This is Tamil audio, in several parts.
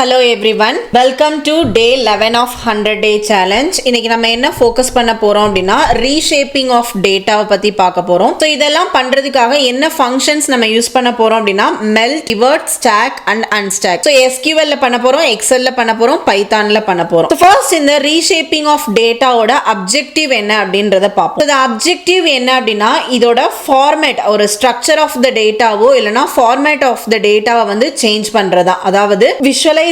Hello everyone. Welcome to day 11 of 100 day challenge. இன்னைக்கு நம்ம என்ன ஃபோக்கஸ் பண்ண போறோம் அப்படினா reshaping of data பத்தி பார்க்க போறோம். சோ இதெல்லாம் பண்றதுக்காக என்ன functions நம்ம யூஸ் பண்ண போறோம் அப்படினா melt, pivot, stack and unstack. So SQL ல பண்ண போறோம், Excel ல பண்ண போறோம், Python ல பண்ண போறோம். So first இந்த reshaping of data ஓட objective என்ன அப்படின்றத பார்ப்போம். இந்த objective என்ன அப்படினா இதோட format ஒரு structure of the dataவோ இல்லனா format of the dataவை வந்து change பண்றதா. அதாவது visualization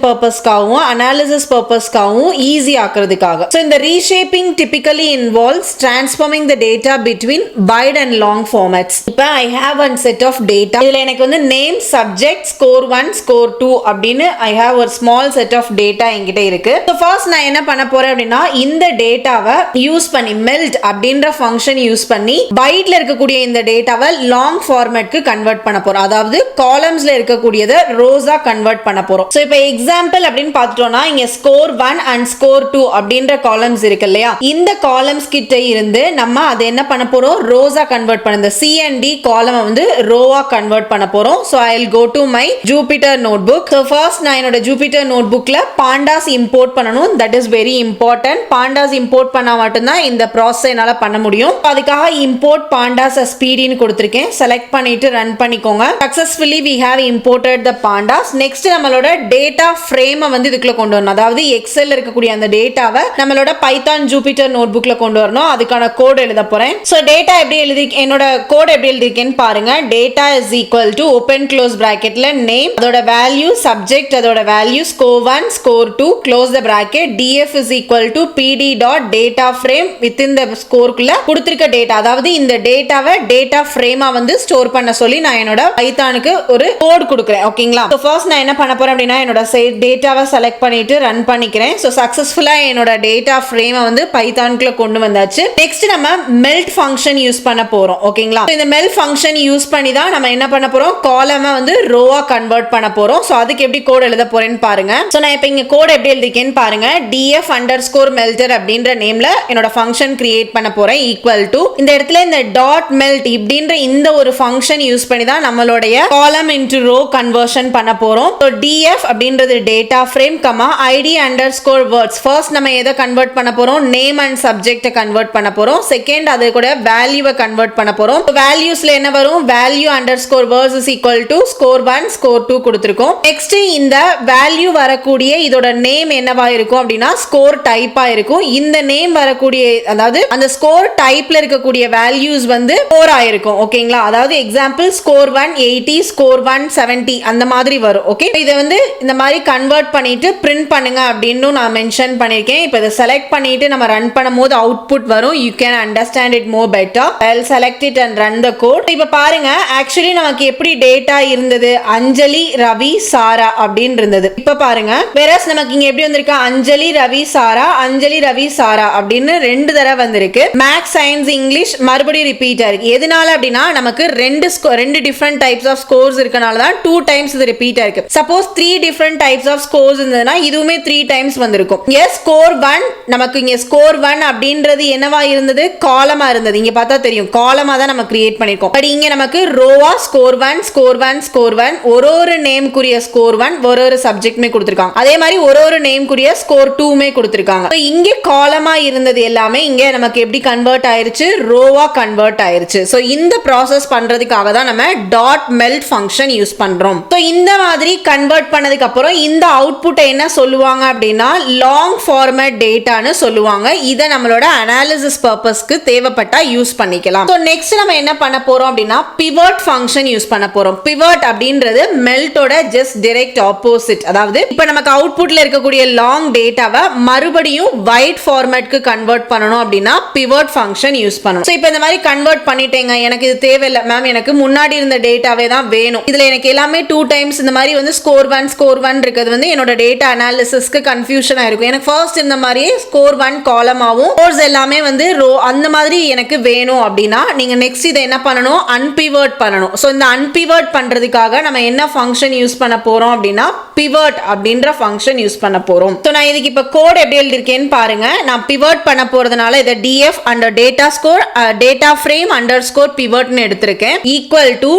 purpose-காகவும் analysis purpose-காகவும் easy ஆக்குறதுக்காக. So இந்த reshaping typically involves transforming the data between wide and long formats. இப்போ I have one set of data. இதுல எனக்கு வந்து name, subject, score 1, score 2 அப்படின்னு I have ஒரு small set of data என்கிட்ட இருக்கு. So first நான் என்ன பண்ண போறேன் அப்படின்னா இந்த டேட்டாவை யூஸ் பண்ணி melt அப்படின்ற function யூஸ் பண்ணி wideல இருக்கக்கூடிய இந்த டேட்டாவை long formatக்கு கன்வெர்ட் பண்ண போறோம். அதாவது columnsல இருக்கக்கூடியதை ரோஸா கன்வெர்ட் பண்ண போறோம். சோ இப்போ எக்ஸாம்பிள் அப்படினு பார்த்துட்டோம்னா இங்க score 1 and score 2 அப்படின்ற காலம்ஸ் இருக்கு இல்லையா, இந்த காலம்ஸ் கிட்ட இருந்து நம்ம அதை என்ன பண்ண போறோம், ரோஸா கன்வெர்ட் பண்ண இந்த C and D காலமை வந்து ரோவா கன்வெர்ட் பண்ண போறோம். So I will go to my Jupyter notebook. So first நான் என்னோட Jupyter notebookல pandas இம்போர்ட் பண்ணனும். that is very important. pandas import பண்ணா மட்டும் தான் இந்த process என்னால பண்ண முடியும். அதுக்காக import pandas as pd ன்னு கொடுத்திருக்கேன். செலக்ட் பண்ணிட்டு ரன் பண்ணிக்கோங்க. successfully we have imported the pandas. next நம்மளோட டேட்டா ஃப்ரேமை வந்து இதுக்குள்ள கொண்டு வரணும். அதாவது எக்ஸெல்ல இருக்கக்கூடிய அந்த டேட்டாவை நம்மளோட பைத்தான் ஜூபிட்டர் நோட்புக்ல கொண்டு வரணும். அதுக்கான கோட் எழுத போறேன். சோ டேட்டா எப்படி எழுதி என்னோட கோட் எப்படி எழுதிருக்கேன்னு பாருங்க. Data is equal to open close பிராக்கெட்ல நேம், அதோட வேல்யூ, சப்ஜெக்ட் அதோட value, score 1 score 2 close the bracket, df is equal to pd dot data frame within the ஸ்கோர்க்குள்ள கொடுத்திருக்க டேட்டா. அதாவது இந்த டேட்டாவை டேட்டா ஃப்ரேமா வந்து ஸ்டோர் பண்ண சொல்லி நான் என்னோட பைத்தானுக்கு ஒரு கோட் கொடுக்கிறேன். ஓகேங்களா? சோ ஃபர்ஸ்ட் நான் என்ன பண்ண போறேன் அப்படின்னா என்னோட டேட்டாவை செலக்ட் பண்ணிட்டு ரன் பண்ணிக்கிறேன். சோ சக்சஸ்ஃபுல்லா என்னோட டேட்டா ஃப்ரேமை வந்து பைத்தானுக்குள்ள கொண்டு வந்தாச்சு. நெக்ஸ்ட் நம்ம மெல்ட் ஃபங்க்ஷன் யூஸ் பண்ண போறோம். ஓகேங்களா? இந்த மெல்ட் ஃபங்க்ஷன் யூஸ் பண்ணி தான் நம்ம என்ன பண்ண போறோம், காலமை வந்து ரோவா கன்வெர்ட் பண்ண போறோம். சோ அதுக்கு எப்படி கோட் எழுத போறேன்னு பாருங்க. சோ நான் இப்போ இங்க கோட் எப்படி எழுதிக்கேன்னு பாருங்க. df அண்டர்ஸ்கோர் மெல்டர் அப்படின்ற நேம்ல என்னோட ஃபங்க்ஷன் கிரியேட் பண்ண போறேன். ஈக்குவல் டு இந்த இடத்துல இந்த டாட் மெல்ட் இப்படின்ற இந்த ஒரு ஃபங்க்ஷன் யூஸ் பண்ணி தான் நம்மளுடைய காலம் இன்டு ரோ கன்வர்ஷன் பண்ண போறோம். சோ df அப்படின்றது data frame comma id underscore words. First நம்ம எதை கன்வெர்ட் பண்ண போறோம், நேம் அண்ட் சப்ஜெக்ட் கன்வெர்ட் பண்ண போறோம். செகண்ட் அது கூட வேல்யூவை கன்வெர்ட் பண்ண போறோம். வேல்யூஸ்ல என்ன வரும், value underscore words is equal to score 1 score 2 கொடுத்திருக்கோம். நெக்ஸ்ட் இந்த வேல்யூ வரக்கூடிய இதோட நேம் என்னவா இருக்கும் அப்படின்னா ஸ்கோர் டைப்பா இருக்கும். இந்த நேம் வரக்கூடிய அதாவது அந்த ஸ்கோர் டைப்ல இருக்கக்கூடிய வேல்யூஸ் வந்து ஸ்கோர் ஆயிருக்கும். ஓகேங்களா? அதாவது எக்ஸாம்பிள் ஸ்கோர் 1 80 ஸ்கோர் 1 70 அந்த மாதிரி வரும். ஓகே, இதை வந்து இந்த மாதிரி கன்வெர்ட் பண்ணிட்டு பிரிண்ட் பண்ணுங்க அப்படின்னு நான் மென்ஷன் பண்ணிருக்கேன். இப்போ இதை செலக்ட் பண்ணிட்டு நம்ம ரன் பண்ணும்போது அவுட்புட் வரும். You can understand it more better. I'll select it and run the code. இப்போ பாருங்க, ஆக்சுவலி நமக்கு எப்படி டேட்டா இருந்தது, அஞ்சலி ரவி சாரா அப்படின்னு இருந்தது. இப்போ பாருங்க, வேறஸ் நமக்கு இங்க எப்படி வந்திருக்கு, அஞ்சலி ரவி சாரா அஞ்சலி ரவி சாரா அப்படின்னு ரெண்டு தடவை வந்திருக்கு. மேக்ஸ், சயின்ஸ், இங்கிலீஷ் மறுபடியும் ரிப்பீட் ஆயிருக்கு. எதனால அப்படின்னா நமக்கு ரெண்டு டிஃபரெண்ட் டைப்ஸ் ஆஃப் ஸ்கோர்ஸ் இருக்கனால தான் 2 டைம்ஸ் இது ரிப்பீட் ஆயிருக்கு. Suppose 3 different types of scores இருந்ததுன்னா இதுவுமே 3 டைம்ஸ் வந்திருக்கும். எஸ் ஸ்கோர் 1 நமக்கு இங்க ஸ்கோர் 1 அப்படின்றது என்னவா இருந்தது, காலமா இருந்தது. இங்க பார்த்தா தெரியும் காலமா தான் நம்ம கிரியேட் பண்ணிருக்கோம். பட் இங்க நமக்கு ரோவா ஸ்கோர் 1 ஸ்கோர் 1 ஸ்கோர் 1 ஒரு நேம்க்குரிய ஸ்கோர் 1 ஒரு சப்ஜெக்ட்மே கொடுத்திருக்காங்க. அதே மாதிரி ஒரு நேம்க்குரிய ஸ்கோர் 2மே கொடுத்திருக்காங்க. இங்க காலமா இருந்தது எல்லாமே இங்க நமக்கு எப்படி கன்வெர்ட் ஆயிருச்சு, ரோவா கன்வெர்ட் ஆயிருச்சு. சோ இந்த process பண்றதுக்காக தான் நம்ம டாட் மெல்ட் ஃபங்க்ஷன் யூஸ் பண்றோம். சோ இந்த மாதிரி கன்வெர்ட் பண்ணதுக்கு அப்புறம் இந்த அவுட்புட்டை என்ன சொல்லுவாங்க அப்படின்னா லாங் ஃபார்மேட் டேட்டான்னு சொல்லுவாங்க. இதை நம்மளோட அனாலிசிஸ் பர்பஸ்க்கு தேவைப்பட்டா யூஸ் பண்ணிக்கலாம். சோ நெக்ஸ்ட் நம்ம என்ன பண்ண போறோம் அப்படின்னா பிவட் ஃபங்க்ஷன் யூஸ் பண்ண போறோம். பிவட் அப்படின்றது மெல்ட்டோட ஜஸ்ட் டைரக்ட் ஆப்போசிட். அதாவது இப்போ நமக்கு அவுட்புட்ல இருக்கக்கூடிய லாங் டேட்டாவை மறுபடியும் வைட் ஃபார்மேட்க்கு கன்வெர்ட் பண்ணணும் அப்படின்னா பிவட் ஃபங்க்ஷன் யூஸ் பண்ணணும். சோ இப்போ இந்த மாதிரி கன்வெர்ட் பண்ணிட்டேங்க, எனக்கு இது தேவையில்லை மேம், எனக்கு முன்னாடி இருந்த டேட்டாவே தான் வேணும், இதுல எனக்கு எல்லாமே 2 டைம்ஸ் இந்த மாதிரி வந்து ஸ்கோர் 1 இருக்கிறது வந்து என்னோட டேட்டா அனாலிசிஸ்க்கு கன்ஃபியூஷன் ஆயிருக்கும். எனக்கு ஃபர்ஸ்ட் இந்த மாதிரி ஸ்கோர் 1 காலமாவும் ஸ்கோர்ஸ் எல்லாமே வந்து ரோ அந்த மாதிரி எனக்கு வேணும் அப்படின்னா நீங்க நெக்ஸ்ட் இதை என்ன பண்ணணும், அன்பிவர்ட் பண்ணணும். சோ இந்த அன்பிவர்ட் பண்றதுக்காக நம்ம என்ன ஃபங்க்ஷன் யூஸ் பண்ண போறோம் அப்படின்னா pivot அப்படின்ற ஃபங்க்ஷன் யூஸ் பண்ண போறோம். சோ நான் இதுக்கு இப்ப கோட் எப்படி எழுதிருக்கேன்னு பாருங்க. நான் pivot பண்ண போறதுனால இத df under data score data frame underscore pivot னு எடுத்துர்க்கேன். equal to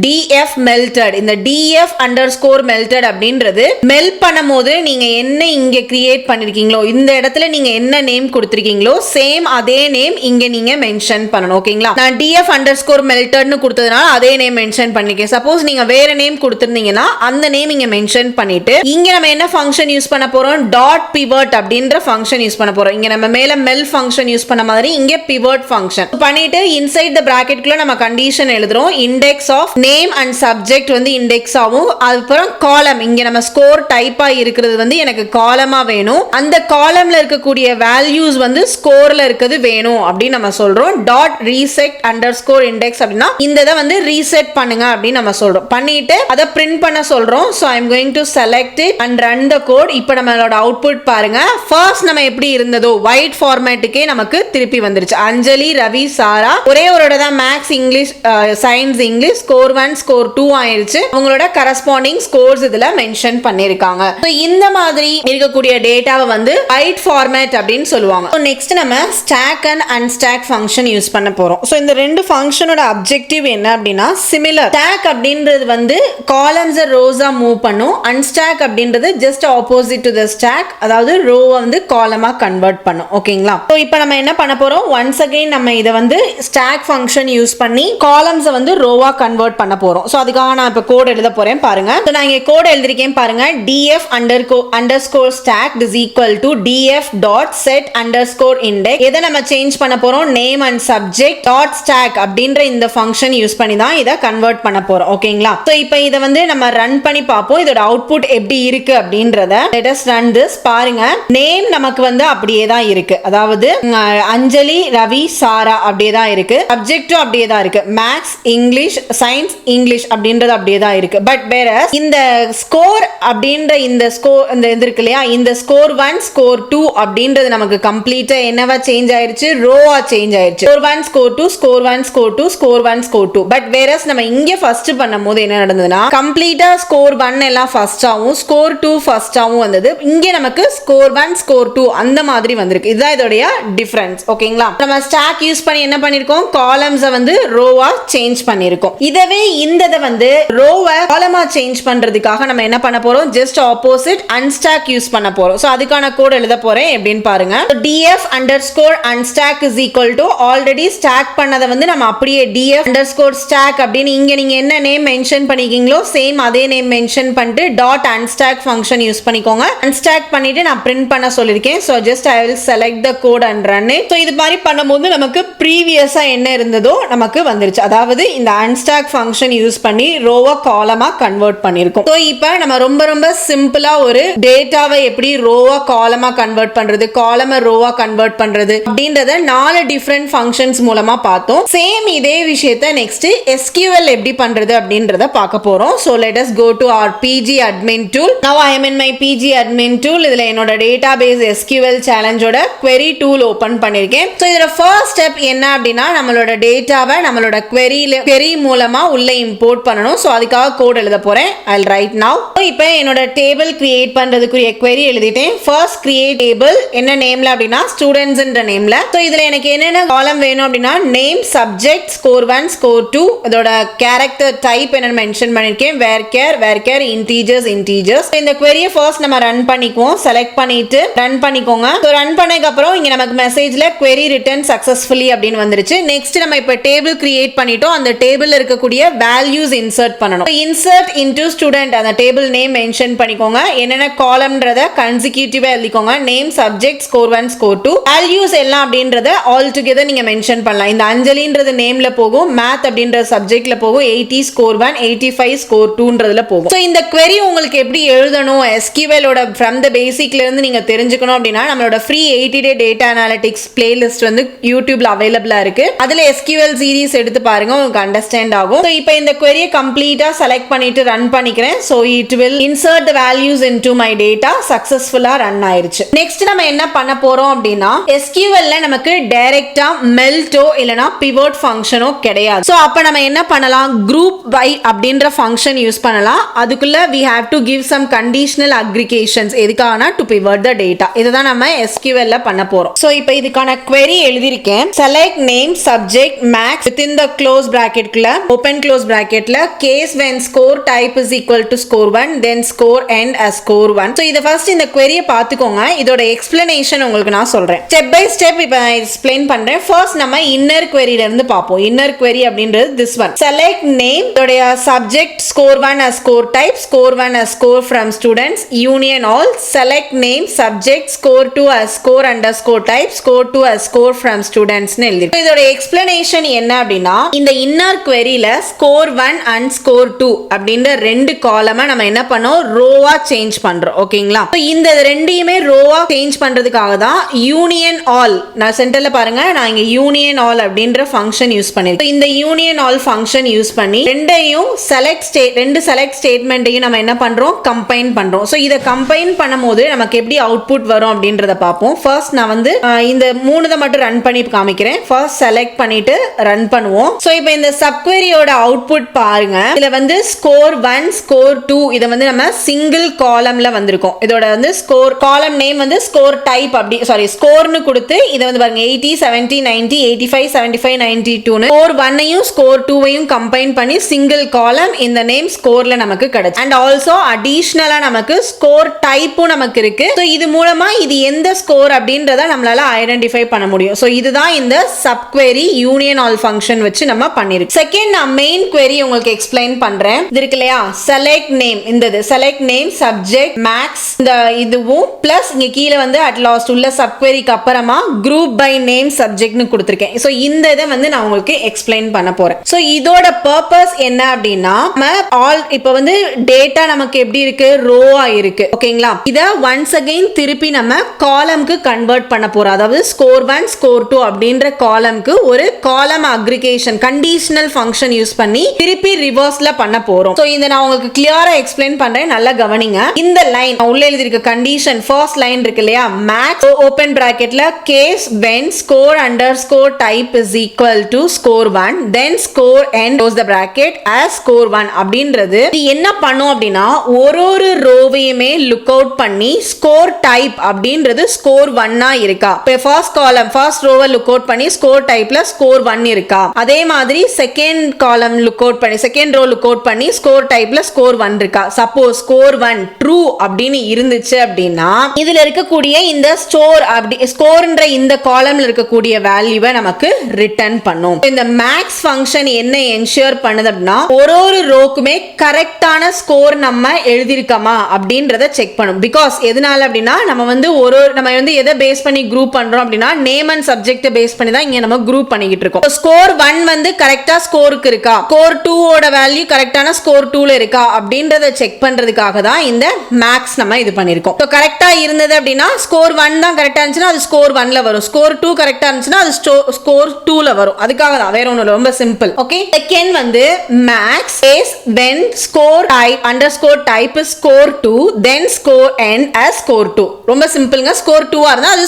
df melted. இந்த df underscore melted அப்படினு அப்படின்றது மெல்ட் பண்ணும்போது நீங்க என்ன இங்க கிரியேட் பண்ணிருக்கீங்களோ இந்த இடத்துல நீங்க என்ன நேம் கொடுத்திருக்கீங்களோ சேம் அதே நேம் இங்க நீங்க மென்ஷன் பண்ணணும். ஓகேங்களா? நான் df_melted னு கொடுத்ததனால அதே நேம் மென்ஷன் பண்ணிருக்கேன். சப்போஸ் நீங்க வேற நேம் கொடுத்திருந்தீங்கன்னா அந்த நேம் இங்க மென்ஷன் பண்ணிட்டு இங்க நம்ம என்ன ஃபங்க்ஷன் யூஸ் பண்ண போறோம் டாட் பிவட் அப்படின்ற ஃபங்க்ஷன் யூஸ் பண்ண போறோம். இங்க நம்ம மேல மெல் ஃபங்க்ஷன் யூஸ் பண்ண மாதிரி இங்க பிவட் ஃபங்க்ஷன் பண்ணிட்டு இன்சைட் தி பிராக்கெட்குள்ள நம்ம கண்டிஷன் எழுதுறோம். Index of name and subject வந்து இண்டெக்ஸ் ஆகும். அப்புறம் காலம் இங்க நம்ம ஸ்கோர் டைப்பா இருக்கிறது வந்து எனக்கு காலமா வேணும். அந்த காலம்ல இருக்கக்கூடிய வேல்யூஸ் வந்து ஸ்கோர்ல இருக்குது வேணும் அப்படின்னு நம்ம சொல்றோம். டாட் ரீசெட் அண்டர்ஸ்கோர் இண்டெக்ஸ் அப்படின்னா இந்த இதை வந்து ரீசெட் பண்ணுங்க அப்படின்னு நம்ம சொல்றோம். பண்ணிட்டு அதை பிரிண்ட் பண்ண சொல்றோம். So I am going to select it and run the code. இப்போ நம்மளோட அவுட்புட் பாருங்க. ஃபர்ஸ்ட் நம்ம எப்படி இருந்ததோ ஒயிட் ஃபார்மேட்டுக்கே நமக்கு திருப்பி வந்துருச்சு. அஞ்சலி, ரவி, சாரா ஒரே ஒரு தான் maths, English, science, English score 1 score 2 ஆயிருச்சு. அவங்களோட கரஸ்பாண்டிங் ஸ்கோர்ஸ் இதுல மென்ஷன் பண்ணிருக்காங்க. So இந்த மாதிரி இருக்கக்கூடிய டேட்டாவை வந்து ஒயிட் ஃபார்மேட் அப்படின்னு சொல்லுவாங்க. So நெக்ஸ்ட் நம்ம ஸ்டாக் அண்ட் அன்ஸ்டாக் ஃபங்க்ஷன் யூஸ் பண்ண போறோம். So இந்த ரெண்டு ஃபங்க்ஷனோட அப்ஜெக்டிவ் என்ன அப்படின்னா சிமிலர். ஸ்டாக் அப்படின்றது வந்து காலம்ஸ் ரோஸா மூவ் பண்ணும். அன்ஸ்டாக் அப்படின்றது just opposite to the stack, அதாவது ரோவை வந்து காலமா கன்வெர்ட் பண்ணும். ஓகேங்களா? சோ இப்போ நம்ம என்ன பண்ண போறோம் ஒன்ஸ் அகைன் நம்ம இத வந்து ஸ்டாக் ஃபங்க்ஷன் யூஸ் பண்ணி காலம்ஸ் வந்து ரோவா கன்வெர்ட் பண்ண போறோம். சோ அதுக்காக நான் இப்ப கோட் எழுத போறேன் பாருங்க. சோ நான் இங்க கோட் எழுதிருக்கேன் பாருங்க. df_stack is equal to df.set underscore index. எதை நம்ம சேஞ்ச் பண்ண போறோம் name and subject dot stack அப்படின்ற இந்த ஃபங்க்ஷன் யூஸ் பண்ணி தான் இத கன்வெர்ட் பண்ண போறோம். ஓகேங்களா? சோ இப்போ இத வந்து நம்ம ரன் பண்ணி பாப்போம் இதோட அவுட்புட் எப்படி இருக்கு அப்படின்றத. let us run this. பாருங்க நேம் நமக்கு வந்து அப்படியே தான் இருக்கு. அதாவது அஞ்சலி, ரவி, சாரா அப்படியே தான் இருக்கு. சப்ஜெக்டும் அப்படியே தான் இருக்கு. மேக்ஸ், இங்கிலீஷ், சயின்ஸ், இங்கிலீஷ் அப்படின்றது அப்படியே தான் இருக்கு. பட் வேற இந்த ஸ்கோர் அப்படின்ற இந்த ஸ்கோர் இந்த இது இருக்கு இல்லையா இந்த ஸ்கோர் 1 ஸ்கோர் 2 அப்படின்றது நமக்கு கம்ப்ளீட்டா என்னவா சேஞ்ச் ஆயிருச்சு ரோவா சேஞ்ச் ஆயிருச்சு. Score 1 score 2 score 1 score 2 score 1 score 2. But வேற நம்ம இங்க ஃபர்ஸ்ட் பண்ணும்போது என்ன நடந்ததுன்னா கம்ப்ளீட்டா ஸ்கோர் 1 எல்லாம் ஃபர்ஸ்ட் ஆவும் ஸ்கோர் 2 ஃபர்ஸ்ட் ஆவும் வந்தது. இங்க நமக்கு ஸ்கோர் 1 ஸ்கோர் 2 அந்த மாதிரி வந்திருக்கு. இதுதான் இதோட டிஃபரன்ஸ். ஓகேங்களா? நம்ம ஸ்டாக் யூஸ் பண்ணி என்ன பண்ணிருக்கோம் காலம்ஸை வந்து ரோவா சேஞ்ச் பண்ணிருக்கோம். இதவே இந்த வந்து ரோவை காலமா சேஞ்ச் பண்றதுக்காக நம்ம என்ன பண்ண போறோம் ஜஸ்ட் ஆப்போசிட் அன்ஸ்டாக் யூஸ் பண்ண போறோம். சோ அதுக்கான கோட் எழுத போறேன் எப்படின்னு பாருங்க. df_unstack is equal to already stack பண்ணதை வந்து நம்ம அப்படியே df_stack அப்படின்னு இங்க நீங்க என்ன நேம் மென்ஷன் பண்ணிருக்கீங்களோ சேம் அதே நேம் மென்ஷன் பண்ணிட்டு டாட் அன்ஸ்டாக் ஃபங்க்ஷன் யூஸ் பண்ணிக்கோங்க. அன்ஸ்டாக் பண்ணிட்டு நான் பிரிண்ட் பண்ண சொல்லிருக்கேன். So just I will select the code and run it. So இது மாதிரி பண்ணும்போது நமக்கு ப்ரீவியஸா என்ன இருந்ததோ நமக்கு வந்துருச்சு. அதாவது இந்த அன்ஸ்டாக் ஃபங்க்ஷன் யூஸ் பண்ணி ரோவா காலமா கன்வெர்ட் பண்ணிருக்கோம். சோ இப்போ நம்ம ரொம்ப ரொம்ப சிம்பிளா ஒரு டேட்டாவை எப்படி ரோவா காலமா கன்வெர்ட் பண்றது காலமா ரோவா கன்வெர்ட் பண்றது அப்படின்றத 4 டிஃபரண்ட் ஃபங்க்ஷன்ஸ் மூலமா பார்த்தோம். சேம் இதே விஷயத்தை நெக்ஸ்ட் SQL எப்படி பண்றது அப்படின்றத பார்க்க போறோம். So let us go to our PG admin tool. Now I am in my PG admin tool. இதுல என்னோட database SQL சேலஞ்சோட query tool open பண்ணிருக்கேன். சோ இதோட ஃபர்ஸ்ட் ஸ்டெப் என்ன அப்படின்னா நம்மளோட டேட்டாவை நம்மளோட query மூலமா உள்ள இம்போர்ட் பண்ணணும். சோ அதுக்காக கோட் எழுத போறேன். I'll write now. இப்போ என்னோட டேபிள் கிரியேட் பண்றதுக்குரிய query எழுதிட்டேன். ஃபர்ஸ்ட் கிரியேட் டேபிள் என்ன நேம்ல அப்படின்னா ஸ்டூடண்ட்ஸ்ன்ற நேம்ல. சோ இதுல எனக்கு என்னென்ன காலம் வேணும் அப்படின்னா நேம், சப்ஜெக்ட், ஸ்கோர் 1 ஸ்கோர் 2 இதோட கேரக்டர் டைப் என்ன மென்ஷன் பண்ணிருக்கேன் வேர்கேர் இன்டீஜர்ஸ். இந்த query ஃபர்ஸ்ட் நம்ம ரன் பண்ணிக்குவோம். செலக்ட் பண்ணிட்டு ரன் பண்ணிக்கோங்க. சோ ரன் பண்ணதுக்கு அப்புறம் இங்க நமக்கு மெசேஜ்ல query written successfully அப்படின்னு வந்துருச்சு. நெக்ஸ்ட் நம்ம இப்ப டேபிள் கிரியேட் பண்ணிட்டோம். அந்த டேபிள்ல இருக்கக்கூடிய வேல்யூஸ் இன்சர்ட் பண்ணனும். இன்சர்ட் இன்டு ஸ்டூடண்ட் அந்த டேபிள் நேம் மென்ஷன் பண்ணிக்கோங்க. என்னென்ன காலம்ன்றத கன்சிக்யூட்டிவா எழுதிக்கோங்க. Name, subject, score 1 score 2 values எல்லாம் அப்படின்றத ஆல் டுகெதர் நீங்க மென்ஷன் பண்ணலாம். இந்த அஞ்சலின்றது நேம்ல போகும், மேத் அப்படின்ற சப்ஜெக்ட்ல போகும், 80 ஸ்கோர் 1 85 ஸ்கோர் 2ன்றதுல போகும். சோ இந்த query உங்களுக்கு எப்படி எழுதணும் SQL ஓட from the basicல இருந்து நீங்க தெரிஞ்சுக்கணும் அப்படினா நம்மளோட free 80-day data analytics playlist வந்து YouTubeல அவேலபிளா இருக்கு. அதுல SQL சீரிஸ் எடுத்து பாருங்க உங்களுக்கு அண்டர்ஸ்டாண்ட் ஆகும். சோ இப்போ இந்த query கம்ப்ளீட்டா செலக்ட் பண்ணிட்டு ரன் பண்ணிக்கிறேன். So it will insert the values into my data சக்சஸ்ஃபுல்லா ரன் ஆயிருச்சு. நெக்ஸ்ட் நம்ம என்ன பண்ண போறோம் அப்படினா SQLல நமக்கு டைரக்ட்டா மெல்ட்டோ இல்லனா pivot ஃபங்க்ஷனோ கிடையாது. சோ அப்ப நம்ம என்ன பண்ணலாம் group by அப்படின்ற ஃபங்க்ஷன் யூஸ் பண்ணலாம். அதுக்குள்ள we have to give some conditional aggregations எதுக்காகனா to pivot the data. இதுதான் நம்ம SQLல பண்ண போறோம். சோ இப்போ இதுக்கான query எழுதிருக்கேன். select name, subject, max within the close bracket குள்ள open close bracketல case when score type is equal to score 1, then score end as score 1. So இத first இந்த query பாத்துக்கோங்க. இதோட explanation உங்களுக்கு நான் சொல்றேன். Step by step இப்ப நான் explain பண்றேன். First நம்ம inner query ல இருந்து பாப்போம். Inner query அப்படின்றது this one. Select name, இதோட subject score 1 as score type, score 1 as score from students, union all, select name, subject, score 2 as score underscore type, score 2 as score from students னு எழுதிருக்கு. இதோட explanation என்ன அப்படின்னா இந்த inner query ல score 1 and score 2 அப்படின்ற ரெண்டு காலமை நம்ம என்ன பண்ணோம் ரோவா சேஞ்ச் பண்றோம். ஓகேங்களா? இந்த ரெண்டையுமே ரோவா சேஞ்ச் பண்றதுக்காக தான் யூனியன் ஆல் நான் சென்டர்ல பாருங்க நான் இங்க யூனியன் ஆல் அப்படின்ற ஃபங்க்ஷன் யூஸ் பண்ணிருக்கேன். இந்த யூனியன் ஆல் ஃபங்க்ஷன் யூஸ் பண்ணி ரெண்டு செலக்ட் ஸ்டேட்மெண்ட்டையும் நம்ம என்ன பண்றோம் கம்பைன் பண்றோம். சோ இத கம்பைன் பண்ணும்போது நமக்கு எப்படி அவுட்புட் வரும் அப்படின்றத பார்ப்போம். ஃபர்ஸ்ட் நான் வந்து இந்த மூணுத மட்டும் ரன் பண்ணி காமிக்கிறேன். ஃபர்ஸ்ட் செலக்ட் பண்ணிட்டு ரன் பண்ணுவோம். சோ இப்போ இந்த சப்குவரியோட அவுட்புட் பாருங்க. இதுல வந்து ஸ்கோர் 1 ஸ்கோர் 2 இத வந்து நம்ம சிங்கிள் காலம்ல வந்திருக்கோம். இதோட வந்து ஸ்கோர் காலம் நேம் வந்து ஸ்கோர் டைப் அப்படி ஸ்கோர்னு கொடுத்து இத வந்து பாருங்க 80 70 90 85 75 92 னு ஸ்கோர் 1ஐயும் ஸ்கோர் 2ஐயும் கம்பைன் பண்ணி சிங்கிள் காலம் இந்த நேம் ஸ்கோர்ல நமக்கு கிடைச்சு. அண்ட் ஆல்சோ அடிஷனலா நமக்கு ஸ்கோர் டைப்பும் நமக்கு இருக்கு. சோ இது மூலமா இது எந்த ஸ்கோர் அப்படின்றத நம்மளால ஐடென்டிஃபை பண்ண முடியும். சோ இதுதான் இந்த சப்குவரி யூனியன் ஆல் ஃபங்க்ஷன் வச்சு நம்ம பண்ணிருக்கோம். செகண்ட் நான் மெயின் query உங்களுக்கு எக்ஸ்பிளைன் பண்றேன். இது இருக்கு இல்லையா செலக்ட் நேம் இந்த செலக்ட் நேம் சப்ஜெக்ட் மேக்ஸ் இந்த இதுவும் பிளஸ் இங்க கீழே வந்து அட் லாஸ்ட் உள்ள சப்குவரிக்கு அப்புறமா குரூப் பை நேம் சப்ஜெக்ட்னு கொடுத்திருக்கேன். சோ இந்த இதை வந்து நான் உங்களுக்கு எக்ஸ்பிளைன் பண்ண போறேன். சோ இதோட பர்பஸ் என்ன அப்படின்னா நம்ம ஆல் இப்போ வந்து டேட்டா நமக்கு எப்படி இருக்கு ரோவா இருக்கு. ஓகேங்களா? இத ஒன்ஸ் அகைன் திருப்பி நம்ம காலம்க்கு கன்வெர்ட் பண்ண போறோம். அதாவது ஸ்கோர் 1 ஸ்கோர் 2 அப்படின்ற காலம்க்கு ஒரு காலம் அக்ரிகேஷன் கண்டிஷனல் ஃபங்க்ஷன் யூஸ் பண்ணி திருப்பி ரிவர்ஸ்ல பண்ண போறோம். சோ இத நான் உங்களுக்கு கிளியரா எக்ஸ்பிளைன் பண்றேன். நல்லா கவனிங்க. இந்த லைன் உள்ள எழுதி இருக்க கண்டிஷன் ஃபர்ஸ்ட் லைன் இருக்கு இல்லையா மேக்ஸ் ஓபன் பிராக்கெட்ல case when score underscore type is equal to score 1 then score end close the bracket as score 1 அப்படின்றது இது என்ன பண்ணும் அப்படின்னா ஒரு ரோவையுமே லுக் அவுட் பண்ணி ஸ்கோர் டைப் அப்படின்றது ஸ்கோர் 1 இருக்கா இப்போ ஃபர்ஸ்ட் காலம் ஃபர்ஸ்ட் ரோவை லுக் அவுட் பண்ணி ஸ்கோர் டைப்ல ஸ்கோர் 1 இருக்கா அதே மாதிரி செகண்ட் காலம் லுக் அவுட் பண்ணி செகண்ட் ரோ லுக் அவுட் பண்ணி ஸ்கோர் டைப்ல ஸ்கோர் 1 இருக்கா சப்போஸ் ஸ்கோர் 1 ட்ரூ அப்படின்னு இருந்துச்சு அப்படின்னா இதுல இருக்கக்கூடிய இந்த ஸ்கோர்ன்ற இந்த காலம்ல இருக்கக்கூடிய வேல்யூவை நமக்கு ரிட்டர்ன் பண்ணும். இந்த மேக்ஸ் ஃபங்க்ஷன் என்ன என்ஷூர் பண்ணுது அப்படின்னா ஒரு ரோக்குமே கரெக்டான ஸ்கோர் நம்ம எழுதிருக்கோமா அப்படின்றத செக் பண்ணும். பிகாஸ் எதனால அப்படின்னா நம்ம வந்து நம்ம வந்து எதை பேஸ் பண்ணி குரூப் பண்றோம் அப்படின்னா நேம் அண்ட் சப்ஜெக்ட் பேஸ் பண்ணி தான் இங்க நம்ம குரூப் பண்ணிக்கிட்டு இருக்கோம். ஸ்கோர் 1 வந்து கரெக்டா ஸ்கோருக்கு இருக்கா ஸ்கோர் 2 ஓட வேல்யூ கரெக்டான ஸ்கோர் 2ல இருக்கா அப்படின்றத செக் பண்றதுக்காக தான் இந்த மேக்ஸ் நம்ம இது பண்ணிருக்கோம். கரெக்டா இருந்தது அப்படின்னா ஸ்கோர் 1 தான் கரெக்டா இருந்துச்சுன்னா அது ஸ்கோர் 1ல வரும் ஸ்கோர் 2 கரெக்டா இருந்துச்சுன்னா அது ஸ்கோர் 2ல வரும் அதுக்காக தான் வேற ஒண்ணும் ரொம்ப சிம்பிள். ஓகே செகண்ட் வந்து maths is when score type underscore type is score 2 then score end as score 2 ரொம்ப சிம்பிள்ங்க ஸ்கோர் 2 இருந்தா அது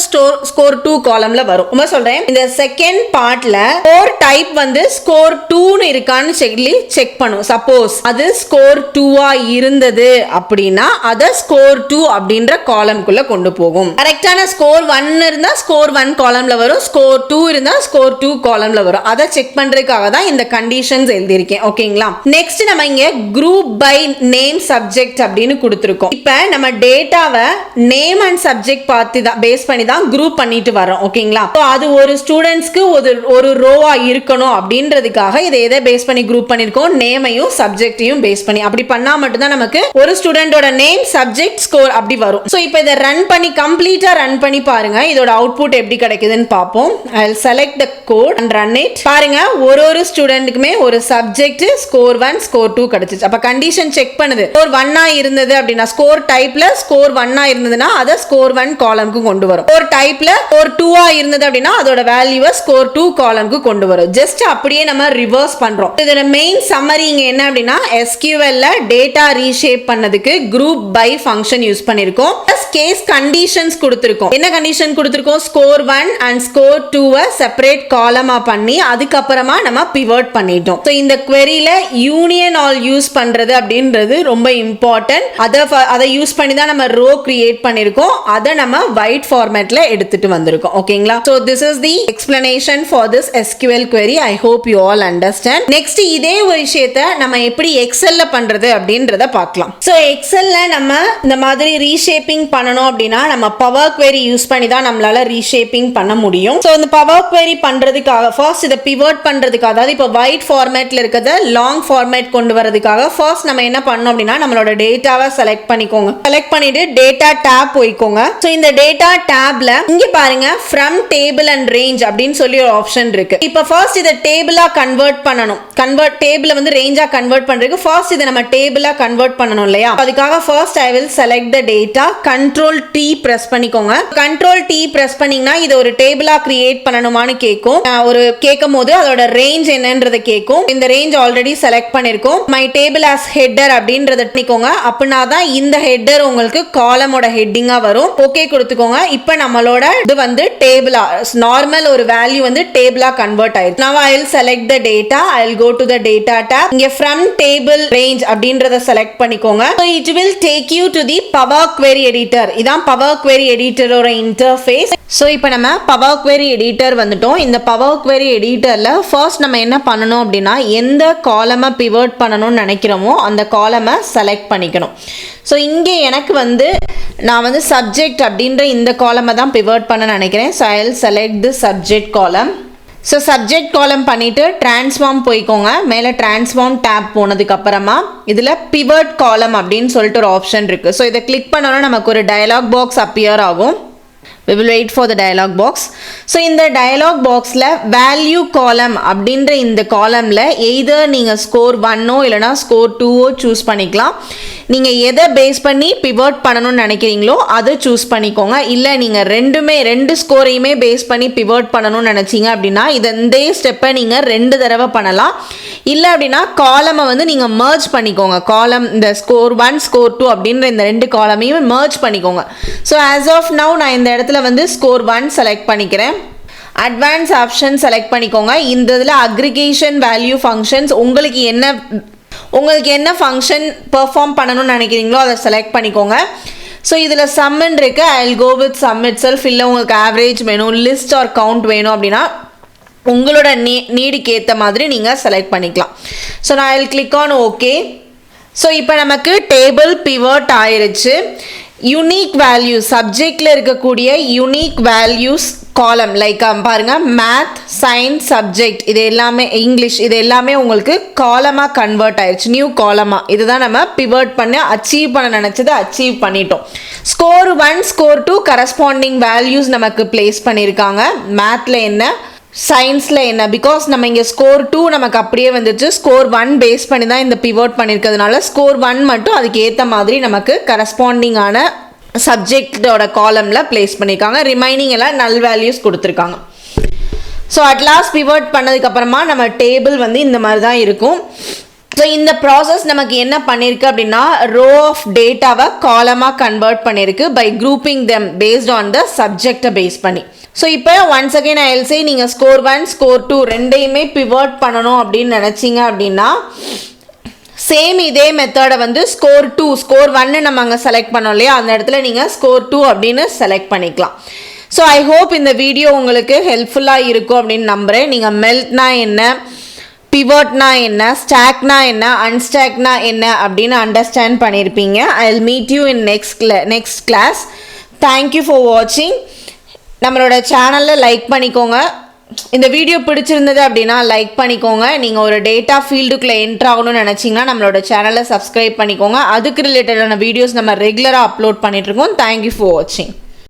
ஸ்கோர் 2 காலம்ல வரும். ரொம்ப சொல்றேன் இந்த செகண்ட் பார்ட்ல ஸ்கோர் டைப் வந்து ஸ்கோர் 2 னு இருக்கான்னு சொல்லி செக் பண்ணும். சப்போஸ் அது ஸ்கோர் 2 ஆ இருந்தது அப்படின்னா அத ஸ்கோர் 2 அப்படின்ற காலம்க்குள்ள கொண்டு போகும். கரெக்டான ஸ்கோர் 1 இருந்தா ஸ்கோர் 1 காலம்ல வரும் ஸ்கோர் 2 இருந்தா ஸ்கோர் 2 காலம்ல வரும். அத செக் பண்றதுக்காக தான் இந்த கண்டிஷன்ஸ் எழுதி இருக்கேன். ஓகேங்களா? நெக்ஸ்ட் நம்ம இங்க குரூப் பை நேம் சப்ஜெக்ட் அப்படின்னு கொடுத்திருக்கோம். இப்போ நம்ம டேட்டாவை நேம் அண்ட் சப்ஜெக்ட் பார்த்து தான் பேஸ் பண்ணி தான் குரூப் பண்ணிட்டு வரோம். ஓகேங்களா? அது ஒரு ஸ்டூடெண்ட்ஸ்க்கு ஒரு ரோவா இருக்கணும் அப்படின்றதுக்காக இதை எதை பேஸ் பண்ணி குரூப் பண்ணிருக்கோம் நேமையும் சப்ஜெக்டையும் பேஸ் பண்ணி அப்படி பண்ணா மட்டும் தான் நமக்கு ஒரு ஸ்டூடெண்டோட நேம் சப்ஜெக்ட் ஸ்கோர் அப்படி வரும். சோ இப்போ இதை ரன் பண்ணி கம்ப்ளீட்டா ரன் பண்ணி பாருங்க இதோட அவுட்புட் எப்படி கிடைக்குதுன்னு பார்ப்போம். I'll select the code and run it. பாருங்க ஒரு ஸ்டூடெண்ட்க்குமே ஒரு சப்ஜெக்ட் ஸ்கோர் 1 ஸ்கோர் 2 கிடைச்சிச்சு. அப்ப கண்டிஷன் செக் பண்ணுது ஸ்கோர் 1 ஆ இருந்தது அப்படினா ஸ்கோர் டைப்ல ஸ்கோர் 1 ஆ இருந்ததுனா அத ஸ்கோர் 1 காலம்க்கு கொண்டு வரும். ஸ்கோர் டைப்ல ஸ்கோர் 2 ஆ இருந்தது அப்படினா அதோட வேல்யூவை ஸ்கோர் 2 காலம்க்கு கொண்டு வரும். ஜஸ்ட் அப்படியே நம்ம ரிவர்ஸ் பண்றோம். இதோட மெயின் சம்மரி இங்க என்ன அப்படினா SQL ல டேட்டா ரீஷேப் பண்ணதுக்கு குரூப் பை ஃபங்க்ஷன் யூஸ் பண்ணிருக்கோம். பிளஸ் கேஸ் கண்டிஷன்ஸ் கொடுத்திருக்கோம். என்ன கண்டிஷன் கொடுத்திருக்கோம் ஸ்கோர் 1 and ஸ்கோர் 2 செப்பரேட் காலமா பண்ணி அதுக்கு அப்புறமா நம்ம பிவட் பண்ணிட்டோம். சோ இந்த queryல யூனியன் ஆல் யூஸ் பண்றது அப்படின்றது ரொம்ப இம்பார்ட்டன்ட். அதை யூஸ் பண்ணி தான் நம்ம ரோ கிரியேட் பண்ணிருக்கோம். அதை நம்ம வைட் ஃபார்மேட்ல எடுத்துட்டு வந்திருக்கோம். ஓகேங்களா? So this is the explanation for this SQL query. I hope you all understand. Next இதே ஒரு விஷயத்தை நம்ம எப்படி எக்ஸெல்ல பண்றது அப்படின்றத அப்படின்றத பார்க்கலாம். ஸோ எக்ஸல்ல நம்ம இந்த மாதிரி ரீஷேப்பிங் பண்ணணும் அப்படின்னா நம்ம பவர் query யூஸ் பண்ணி தான் நம்மளால ரீஷேப்பிங் பண்ண முடியும். ஸோ இந்த பவர் query பண்றதுக்காக ஃபர்ஸ்ட் இதை பிவட் பண்றதுக்காக, அதாவது இப்போ ஒயிட் ஃபார்மேட்ல இருக்கிறத லாங் ஃபார்மேட் கொண்டு வரதுக்காக ஃபர்ஸ்ட் நம்ம என்ன பண்ணோம் அப்படின்னா நம்மளோட டேட்டாவை செலக்ட் பண்ணிக்கோங்க. செலக்ட் பண்ணிட்டு டேட்டா டேப் போய்க்கோங்க. ஸோ இந்த டேட்டா டேப்ல இங்க பாருங்க ஃப்ரம் டேபிள் அண்ட் ரேஞ்ச் அப்படின்னு சொல்லி ஒரு ஆப்ஷன் இருக்கு. இப்போ ஃபர்ஸ்ட் இதை டேபிளா கன்வெர்ட் பண்ணணும். டேபிள வந்து ரேஞ்சா கன்வெர்ட் பண்றதுக்கு ஃபர்ஸ்ட் இதை நம்ம டேபிளா கன்வெர்ட் பண்ணணும் இல்லையா? அதுக்காக first I will select the data. Control T press பண்ணிக்கோங்க. கண்ட்ரோல் T பிரஸ் பண்ணீங்கன்னா இது ஒரு டேபிளா கிரியேட் பண்ணணுமான்னு கேட்கும். கேட்கும் போது அதோட ரேஞ்ச் என்னன்றதை கேட்கும். இந்த ரேஞ்ச் ஆல்ரெடி செலக்ட் பண்ணிருக்கோம். மை டேபிள் ஆஸ் ஹெட்டர் அப்படின்றத பண்ணிக்கோங்க. அப்படின்னா தான் இந்த ஹெட்டர் உங்களுக்கு காலமோட ஹெட்டிங்கா வரும். ஓகே கொடுத்துக்கோங்க. இப்போ நம்மளோட இது வந்து டேபிளா நார்மல் ஒரு வேல்யூ வந்து டேபிளா கன்வெர்ட் ஆயிருக்கு. Now I will select the data. I will go to the data tab. இங்க from table range அப்படின்றத செலக்ட் பண்ணிக்கோங்க. So it will take you to the Power Query Editor. இதான் Power Query Editor ஓட இன்டர்ஃபேஸ். ஸோ இப்போ நம்ம பவர் query எடிட்டர் வந்துட்டோம். இந்த பவர் query எடிட்டரில் ஃபர்ஸ்ட் நம்ம என்ன பண்ணணும் அப்படின்னா எந்த காலமை பிவர்ட் பண்ணணும்னு நினைக்கிறோமோ அந்த காலமை செலக்ட் பண்ணிக்கணும். ஸோ இங்கே எனக்கு வந்து நான் வந்து சப்ஜெக்ட் அப்படின்ற இந்த காலமை தான் பிவர்ட் பண்ண நினைக்கிறேன். So I will select the subject காலம். ஸோ சப்ஜெக்ட் காலம் பண்ணிவிட்டு ட்ரான்ஸ்ஃபார்ம் போய்க்கோங்க. மேலே ட்ரான்ஸ்ஃபார்ம் டேப் போனதுக்கப்புறமா இதில் பிவர்ட் காலம் அப்படின்னு சொல்லிட்டு ஒரு ஆப்ஷன் இருக்குது. ஸோ இதை கிளிக் பண்ணோன்னா நமக்கு ஒரு டயலாக் பாக்ஸ் அப்பியர் ஆகும். We will wait for the dialog box. So இந்த dialog boxல value column அப்படின்ற இந்த columnல either நீங்க score 1 இல்லனா score 2 choose பண்ணிக்கலாம். நீங்க எதை பேஸ் பண்ணி pivot பண்ணணும்னு நினைக்கிறீங்களோ அதை choose பண்ணிக்கோங்க. இல்ல நீங்க ரெண்டு ஸ்கோரையுமே பேஸ் பண்ணி pivot பண்ணணும்னு நினைச்சீங்க அப்படின்னா இந்த ஸ்டெப்பை நீங்க 2 தடவை பண்ணலாம். இல்ல அப்படின்னா காலமை வந்து நீங்க merge பண்ணிக்கோங்க. காலம் இந்த score 1 score 2 அப்படின்ற இந்த ரெண்டு காலமையும் merge பண்ணிக்கோங்க. So as of now நான் இந்த இடத்துல வந்து ஸ்கோர் 1 செலக்ட் பண்ணிக்கிறேன். அட்வான்ஸ் ஆப்ஷன் செலக்ட் பண்ணிக்கோங்க. இந்த இதில் அக்ரிகேஷன் வேல்யூ ஃபங்க்ஷன்ஸ் உங்களுக்கு என்ன ஃபங்க்ஷன் பெர்ஃபார்ம் பண்ணணும்னு நினைக்கிறீங்களோ அதை செலக்ட் பண்ணிக்கோங்க. ஸோ இதில் சம்மன் இருக்கு. I will go with sum itself. இல்லை உங்களுக்கு ஆவரேஜ் வேணும், லிஸ்ட் ஆர் கவுண்ட் வேணும் அப்படின்னா உங்களோட நீடுக்கு ஏற்ற மாதிரி நீங்கள் செலக்ட் பண்ணிக்கலாம். ஸோ நான் I will click on okay. So இப்போ நமக்கு டேபிள் பிவர்ட் ஆயிருச்சு. யூனிக் வேல்யூ சப்ஜெக்டில் இருக்கக்கூடிய யூனிக் வேல்யூஸ் காலம் லைக் பாருங்க மேத், சயின்ஸ், சப்ஜெக்ட் இது எல்லாமே இங்கிலீஷ் இது எல்லாமே உங்களுக்கு காலமாக கன்வெர்ட் ஆயிடுச்சு. நியூ காலமாக இதுதான் நம்ம பிவர்ட் பண்ணி அச்சீவ் பண்ண நினச்சதை அச்சீவ் பண்ணிட்டோம். ஸ்கோர் 1 ஸ்கோர் 2 கரஸ்பாண்டிங் வேல்யூஸ் நமக்கு பிளேஸ் பண்ணியிருக்காங்க. மேத்தில் என்ன, சயின்ஸில் என்ன, பிகாஸ் நம்ம இங்கே ஸ்கோர் 2 நமக்கு அப்படியே வந்துச்சு. ஸ்கோர் 1 பேஸ் பண்ணி தான் இந்த பிவர்ட் பண்ணியிருக்கிறதுனால ஸ்கோர் 1 மட்டும் அதுக்கு ஏற்ற மாதிரி நமக்கு கரஸ்பாண்டிங்கான சப்ஜெக்டோட காலமில் பிளேஸ் பண்ணியிருக்காங்க. ரிமைனிங் எல்லாம் நல் வேல்யூஸ் கொடுத்துருக்காங்க. ஸோ அட்லாஸ்ட் பிவர்ட் பண்ணதுக்கப்புறமா நம்ம டேபிள் வந்து இந்த மாதிரி தான் இருக்கும். ஸோ இந்த ப்ராசஸ் நமக்கு என்ன பண்ணியிருக்கு அப்படின்னா ரோ ஆஃப் டேட்டாவை காலமாக கன்வெர்ட் பண்ணியிருக்கு by grouping them based on the சப்ஜெக்டை பேஸ் பண்ணி. ஸோ இப்போ once again I will say நீங்கள் ஸ்கோர் 1 ஸ்கோர் 2 ரெண்டையுமே பிவர்ட் பண்ணணும் அப்படின்னு நினச்சிங்க அப்படின்னா சேம் இதே மெத்தடை வந்து ஸ்கோர் 2 ஸ்கோர் 1 நம்ம அங்கே செலக்ட் பண்ணோம் இல்லையா, அந்த இடத்துல நீங்கள் ஸ்கோர் 2 அப்படின்னு செலக்ட் பண்ணிக்கலாம். ஸோ ஐ ஹோப் இந்த வீடியோ உங்களுக்கு ஹெல்ப்ஃபுல்லாக இருக்கும் அப்படின்னு நம்புகிறேன். நீங்கள் மெல்ட்னா என்ன, பிவர்ட்னா என்ன, ஸ்டாக்னா என்ன, அன்ஸ்டாக்னா என்ன அப்படின்னு அண்டர்ஸ்டாண்ட் பண்ணியிருப்பீங்க. I will meet you in next class. Thank you for வாட்சிங். நம்மளோட சேனலில் லைக் பண்ணிக்கோங்க. இந்த வீடியோ பிடிச்சிருந்தது அப்படின்னா லைக் பண்ணிக்கோங்க. நீங்கள் ஒரு டேட்டா ஃபீல்டுக்குள்ளே என்ட்ரு ஆகணும்னு நினச்சிங்கன்னா நம்மளோட சேனலை சப்ஸ்கிரைப் பண்ணிக்கோங்க. அதுக்கு ரிலேட்டடான வீடியோஸ் நம்ம ரெகுலராக அப்லோட் பண்ணிகிட்ருக்கோம். தேங்க்யூ ஃபார் வாட்சிங்.